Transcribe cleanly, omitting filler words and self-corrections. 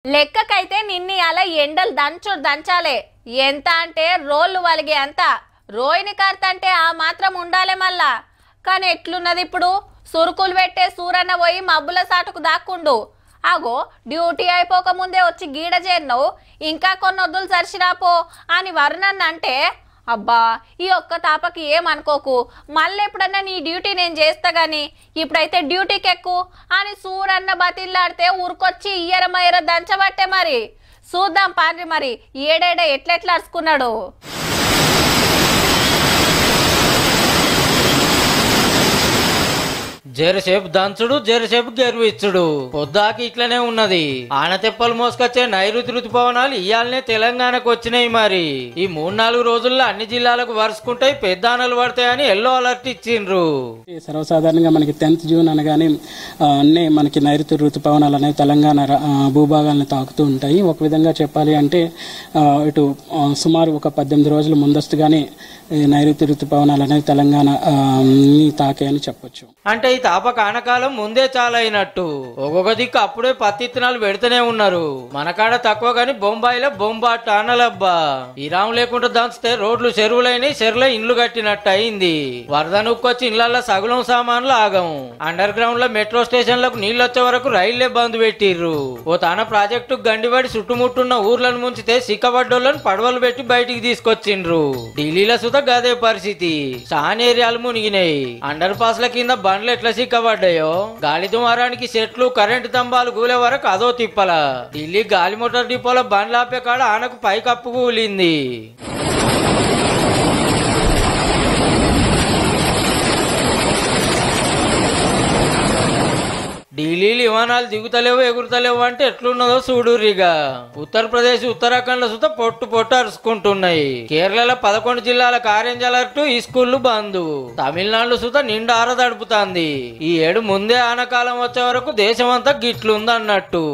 లెక్కకైతే నిన్ని అలా ఎండలు దంచాలే. ఎంత అంటే రోళ్ళు వలిగే అంత. రోహిణి కార్త్ అంటే ఆ మాత్రం ఉండాలే మళ్ళా. కానీ ఎట్లున్నది ఇప్పుడు? సురుకులు పెట్టే సూరన్న పోయి మబ్బుల సాటుకు దాక్కుండు. అగో డ్యూటీ అయిపోక ముందే వచ్చి గీడ చేరినవు, ఇంకా కొన్ని వద్దులు సరిచిరాపో అని వరుణన్న అంటే, అబ్బా ఈ ఒక్క తాపకి ఏమనుకోకు, మళ్ళీ ఎప్పుడన్నా నీ డ్యూటీ నేను చేస్తా గాని ఇప్పుడైతే డ్యూటీకి ఎక్కు అని సూరన్న బతిల్లాడితే ఊరుకొచ్చి ఇయ్యరమయ్యర దంచబట్టే. మరి చూద్దాం పాండ్రి మరి ఏడేడ ఎట్లెట్లా అరుచుకున్నాడు. జరసేపు దంచుడు జరసేపు గెరువిచ్చుడు పొద్దాకి ఇట్లనే ఉన్నది. ఆనతెప్పలు మోసుకొచ్చే నైరుతి రుతుపవనాలు ఇయాలనే తెలంగాణకు వచ్చినాయి. మరి ఈ 3-4 రోజుల్లో అన్ని జిల్లాలకు వరుసుకుంటాయి, పెద్దానలు పడతాయని ఎల్లో అలర్ట్ ఇచ్చిండ్రు. సర్వసాధారణంగా మనకి 10th జూన్ అనగానే అన్నీ మనకి నైరుతి రుతుపవనాలు అనేవి తెలంగాణ భూభాగాలను తాకుతూ ఉంటాయి. ఒక విధంగా చెప్పాలి అంటే ఇటు సుమారు ఒక 18 రోజుల ముందస్తుగానే నైరుతి రుతుపవనాలు అనేవి తెలంగాణ తాకాయని చెప్పొచ్చు. అంటే ఈ తాపక ఆనకాలం ముందే చాలా అయినట్టు. ఒక్కొక్క దిక్కు అప్పుడే పత్తి ఇత్తనాలు పెడుతూనే ఉన్నారు. మనకాడ తక్కువ గాని బొంబాయిలో బొంబాట్ అనలబ్బా. ఇరాం లేకుండా దంచితే రోడ్లు చెరువులైనవి, చెరువులో ఇండ్లు కట్టినట్టు అయింది. వరద నూక్కొచ్చి ఇళ్లలో సగులం సామాన్లు ఆగం. అండర్ గ్రౌండ్ లో మెట్రో స్టేషన్లకు నీళ్ళు వచ్చే వరకు రైళ్లే బంద్ పెట్టిర్రు. ఓ తాన ప్రాజెక్టు గండివాడి చుట్టుముట్టున్న ఊర్లను ముంచితే సిక్కబడ్డోళ్ళను పడవలు పెట్టి బయటికి తీసుకొచ్చిండ్రు. ఢిల్లీలో సుత గదే పరిస్థితి. చాలా ఏరియాలు మునిగినాయి. అండర్ పాస్ల కింద బండ్లు ఎట్లా సిక్కబడ్డాయో, గాలి దుమారానికి చెట్లు కరెంటు స్తంభాలు కూలే వరకు అదో తిప్పల. ఢిల్లీ గాలి మోటార్ డిపోలో బండ్లు ఆపే కాడ ఆనకు పైకప్పు కూలింది. ఢిల్లీలో విమానాలు దిగుతలేవు ఎగురుతలేవు అంటే ఎట్లున్నదో చూడురిగా. ఉత్తరప్రదేశ్ ఉత్తరాఖండ్ లో సుత పొట్టు అరుచుకుంటున్నాయి. కేరళలో 11 జిల్లాలకు ఆరెంజ్ అలర్ట్, ఈ స్కూళ్లు బంద్. తమిళనాడు సుత నిండా ఆరదడుపుతాంది. ఈ ఏడు ముందే ఆనకాలం వచ్చే వరకు దేశమంతా గిట్లుందన్నట్టు.